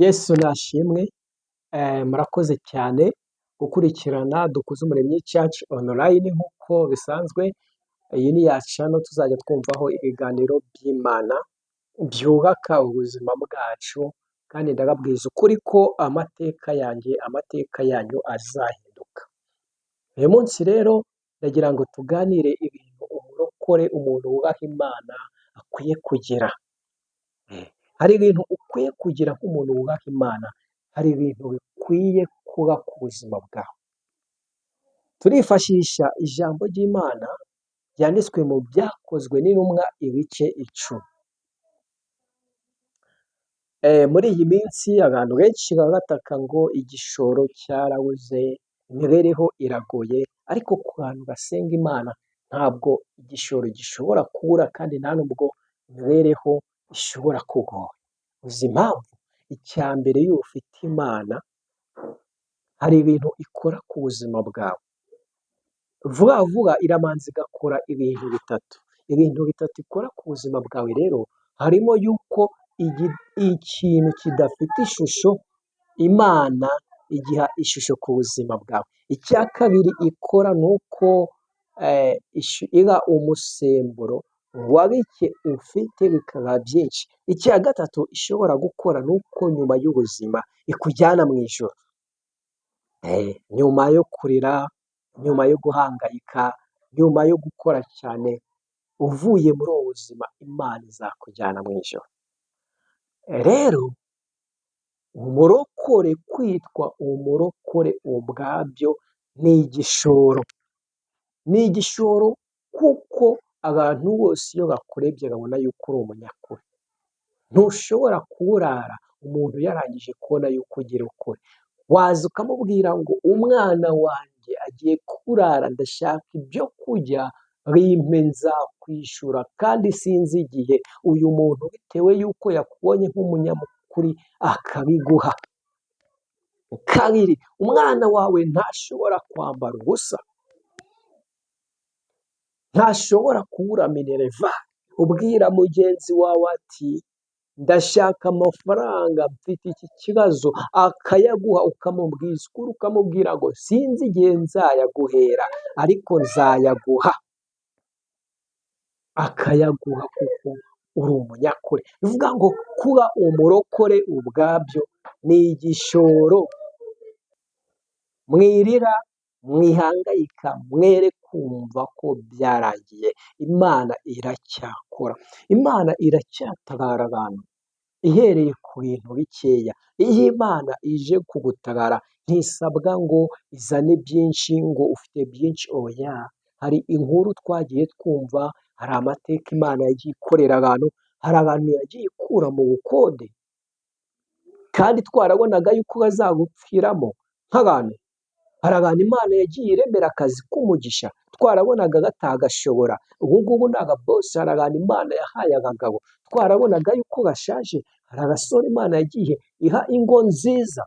Yesu nashimwe, murakoze cyane gukurikirana Dukuzumuremyi Church online nk'uko bisanzwe. Iyi ni ya channel tuzajya twumvaho ibiganiro by'Imana byubaka ubuzima bwacu, kandi ndababwiza ukuri ko amateka yanjye, amateka yanyu azahinduka. Uyu munsi rero ndagira ngo tuganire ibintu umurokore, umuntu wubaha Imana akwiye kugira. Hari ibintu ukwiye kugira nk'umuntu wubaha Imana, hari ibintu bikwiye kuba ku buzima bwawe. Turifashisha ijambo ry'Imana ryanditswe mu Byakozwe n'Intumwa ibice 10. Muri iyi minsi abantu benshi baba bataka ngo igishoro cyarabuze, imibereho iragoye, ariko ku bantu basenga Imana ntabwo igishoro gishobora kubura, kandi nta nubwo imibereho ishobora kugora. Uzi impamvu? Icya mbere, iyo ufite Imana hari ibintu ikora ku buzima bwawe. Vuba vuba iramanza igakora ibintu bitatu. Ibintu bitatu ikora ku buzima bwawe rero harimo yuko ikintu kidafite ishusho, Imana igiha ishusho ku buzima bwawe. Icya kabiri ikora ni uko iba umusemburo wa bike ufite bikaba byinshi. Icya gatatu ishobora gukora ni uko nyuma y'ubuzima ikujyana mu ijoro. Nyuma yo kurira, nyuma yo guhangayika, nyuma yo gukora cyane, uvuye muri ubu buzima Imana izakujyana mu ijoro. Rero umurokore, kwitwa umurokore ubwabyo ni igishoro. Ni igishoro kuko abantu bose iyo bakurebye babona yuko uri umunyakuri. Ntushobora kuburara umuntu yarangije kubona yuko ugira ukuri. Waza ukamubwira ngo umwana wanjye agiye kurara, ndashaka ibyo kurya, bimpe nzakwishura, kandi sinzi igihe. Uyu muntu bitewe yuko yakubonye nk'umunyakuri akabiguha. Kabiri, umwana wawe ntashobora kwambara ubusa, ntashobora kubura minerevare. Ubwira mugenzi wawe ati ndashaka amafaranga, mfite iki kibazo, akayaguha, ukamubwiza ukuri, ukamubwira ngo sinzi igihe nzayaguhera, ariko nzayaguha. Akayaguha kuko uri umunyakuri. Bivuga ngo kuba umurokore ubwabyo ni igishoro. Mwirira, mwihangayika, mwere kumva ko byarangiye. Imana iracyakora. Imana iracyatabara abantu ihereye ku bintu bikeya. Iyo Imana ije kugutabara ntisabwa ngo izane byinshi, ngo ufite byinshi. Oya, hari inkuru twagiye twumva, hari amateka Imana yagiye ikorera abantu, hari abantu yagiye ikura mu bukode, kandi twarabonaga yuko bazagupfiramo nk'abantu. Hari abantu Imana yagiye iremera akazi k'umugisha, twarabonaga batagashobora. Ubu ngubu ni ababosi. Hari abantu Imana yahaye abagabo, twarabonaga yuko bashaje. Hari abasore Imana yagiye iha ingo nziza,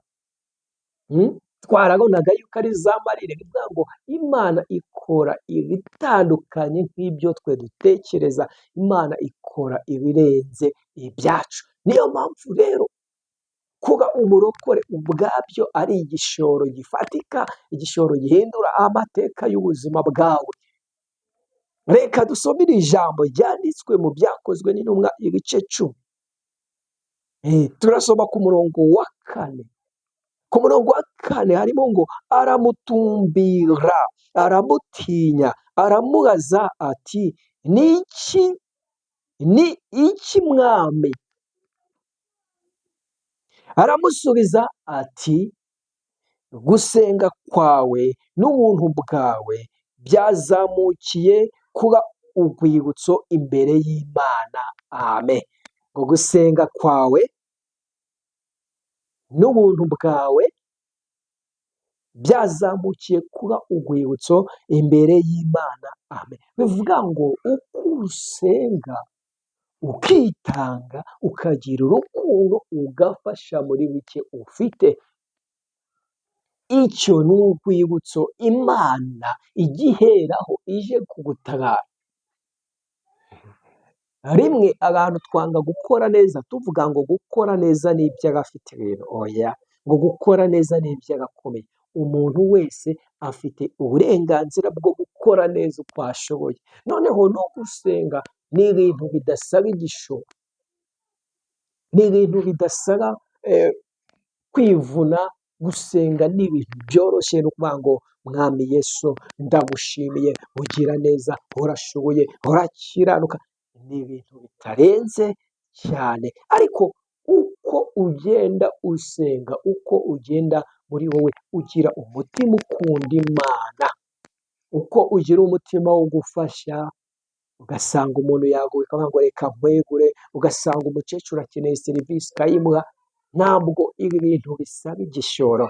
twarabonaga yuko ari za marire. Bivuga ngo Imana ikora ibitandukanye nk'ibyo twe dutekereza. Imana ikora ibirenze ibyacu. Niyo mpamvu rero kuba umurokore ubwabyo ari igishoro gifatika, igishoro gihindura amateka y'ubuzima bwawe. Reka dusomere ijambo ryanditswe mu Byakozwe n'Intumwa ibice 10. Turasoma ku murongo wa 4. Ku murongo wa 4 harimo ngo aramutumbira, aramutinya, aramubaza ati ni iki mwami? Aramusubiza ati gusenga kwawe n'ubuntu bwawe byazamukiye kuba urwibutso imbere y'Imana. Amen. Ngo gusenga kwawe n'ubuntu bwawe byazamukiye kuba urwibutso imbere y'Imana. Amen. Bivuga ngo uko usenga, ukitanga, ukagira urukundo, ugafasha muri bike ufite, icyo ni urwibutso Imana igiheraho ije kugutabara. rimwe abantu twanga gukora neza tuvuga ngo gukora neza ni iby'abafite ibintu, oya, ngo gukora neza ni iby'agakomeye. Umuntu wese afite uburenganzira bwo gukora neza uko ashoboye. Noneho no gusenga ni ibintu bidasaba igishoro, ni ibintu bidasaba kwivuna. Gusenga ni ibintu byoroshye, ni ukuvuga ngo mwami Yesu ndagushimiye, ugira neza, urashoboye, urakiranuka. Ni ibintu bitarenze cyane, ariko uko ugenda usenga, uko ugenda muri wowe ugira umutima ukunda Imana, uko ugira umutima wo gufasha, ugasanga umuntu yaguye ukavuga ngo reka nkwegure, ugasanga umukecuru akeneye serivisi ukayimuha. Ntabwo ibi bintu bisaba igishoro,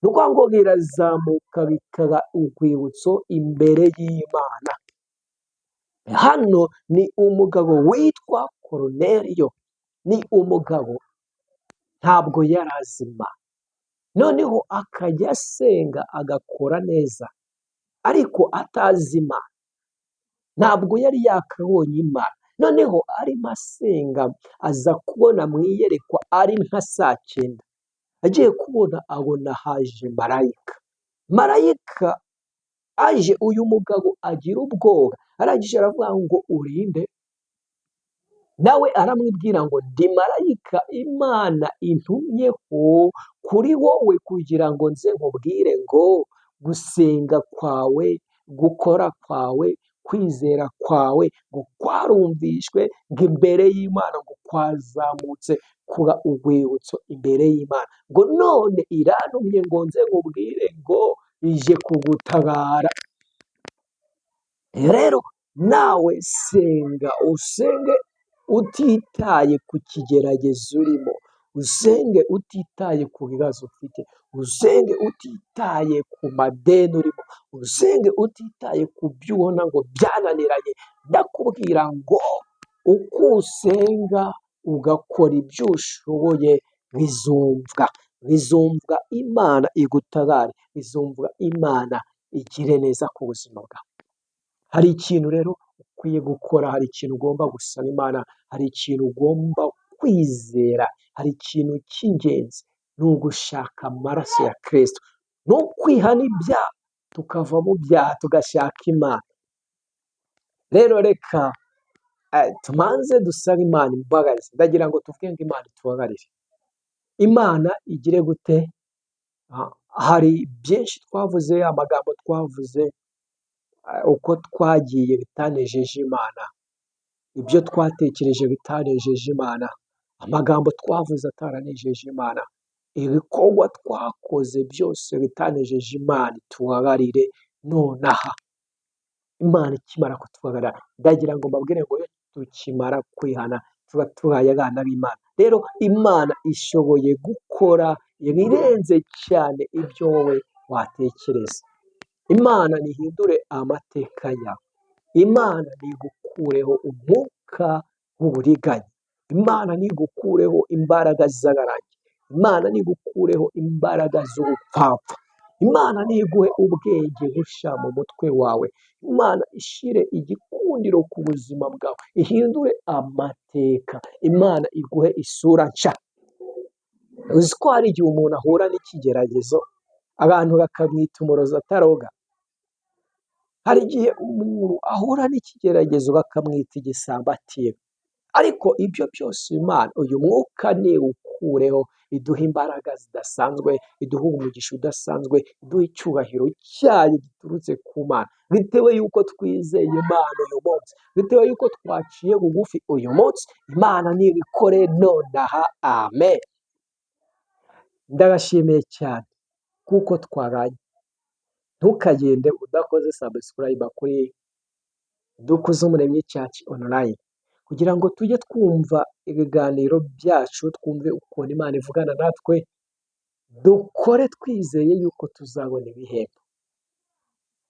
ni ukuvuga ngo birazamuka bikaba urwibutso imbere y'Imana. Hano ni umugabo witwa Koroneliyo, ni umugabo ntabwo yari azima, noneho akajya asenga agakora neza ariko atazima, ntabwo yari yakabonye Imana. Noneho arimo asenga aza kubona mu iyerekwa ari nka saa cyenda, agiye kubona abona haje marayika. Marayika aje, uyu mugabo agira ubwoba, arangije aravuga ngo urinde, nawe aramwibwira ngo ndi marayika Imana intumyeho kuri wowe kugira ngo nze nkubwire ngo gusenga kwawe, gukora kwawe, kwizera kwawe ngo kwarumvishwe, ngo imbere y'Imana ngo kwazamutse kuba urwibutso imbere y'Imana, ngo none irantumye ngo nze nkubwire ngo ije kugutabara. Rero nawe senga, usenge utitaye ku kigeragezo urimo, usenge utitaye ku bibazo ufite, usenge utitaye ku madeni urimo, usenge utitaye ku byo ubona ngo byananiranye. Ndakubwira ngo uko usenga ugakora ibyo ushoboye bizumvwa Imana igutabare, bizumvwa Imana igire neza ku buzima bwawe. Hari ikintu rero ukwiye gukora, hari ikintu ugomba gusaba Imana, hari ikintu ugomba kwizera, hari ikintu cy'ingenzi, ni ugushaka amaraso ya Kristo, ni ukwihana ibyaha tukava mu byaha tugashaka Imana. Rero reka tumanze dusabe Imana imbabazi, ndagira ngo tuvuge ngo Imana itubabarire. Imana igire gute? Hari byinshi twavuze, amagambo twavuze, uko twagiye bitanejeje Imana, ibyo twatekereje bitanejeje Imana, amagambo twavuze ataranejeje Imana, ibikorwa twakoze byose bitanejeje Imana. Tubabarire nonaha. Imana ikimara kutubabarira, ndagira ngo mbabwire ngo tukimara kwihana tuba tubaye abana b'Imana. Rero Imana ishoboye gukora ibirenze cyane ibyo wowe watekereza. Imana nihindure amateka yawe, Imana nigukureho umwuka w'uburiganya, Imana nigukureho imbaraga z'agarangi, Imana nigukureho imbaraga z'ubupfapfa, Imana niguhe ubwenge busha mu mutwe wawe, Imana ishire igikundiro ku buzima bwawe, ihindure amateka, Imana iguhe isura nshya. Uzi ko hari igihe umuntu ahura n'ikigeragezo abantu bakamwita umurozi ataroga? Hari igihe umuntu ahura n'ikigeragezo bakamwita igisambo atiba? Ariko ibyo byose Imana, uyu mwuka niwukureho, iduha imbaraga zidasanzwe, iduha umugisha udasanzwe, iduha icyubahiro cyayo giturutse ku Mana, bitewe yuko twizeye Imana uyu munsi, bitewe yuko twaciye bugufi uyu munsi. Imana nibikore nonaha, amen. Ndabashimiye cyane kuko twabanye. Ntukagende udakoze subscribe kuri Dukuzumuremyi Church online, kugira ngo tujye twumva ibiganiro byacu, twumve ukuntu Imana ivugana natwe, dukore twizeye yuko tuzabona ibihembo.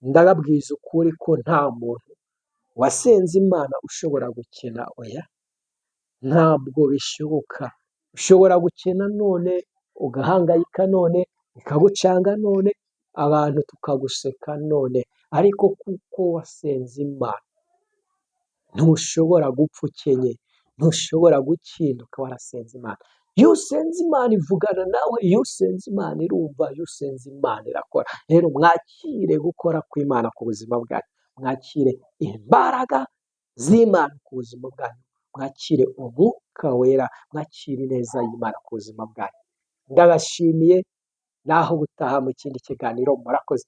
Ndababwiza ukuri ko nta muntu wasenze Imana ushobora gukena, oya, ntabwo bishoboka. Ushobora gukena none, ugahangayika none, bikagucanga none, abantu tukaguseka none, ariko kuko wasenze Imana, ntushobora gupfa ukenye, ntushobora gukinduka warasenze Imana. Iyo usenze Imana ivugana nawe, iyo usenze Imana irumva, iyo usenze Imana irakora. Rero mwakire gukora kw'Imana ku buzima bwanyu, mwakire imbaraga z'Imana ku buzima bwanyu, mwakire umwuka wera, mwakire ineza y'Imana ku buzima bwanyu. Ndabashimiye, naho gutaha mu kindi kiganiro, murakoze.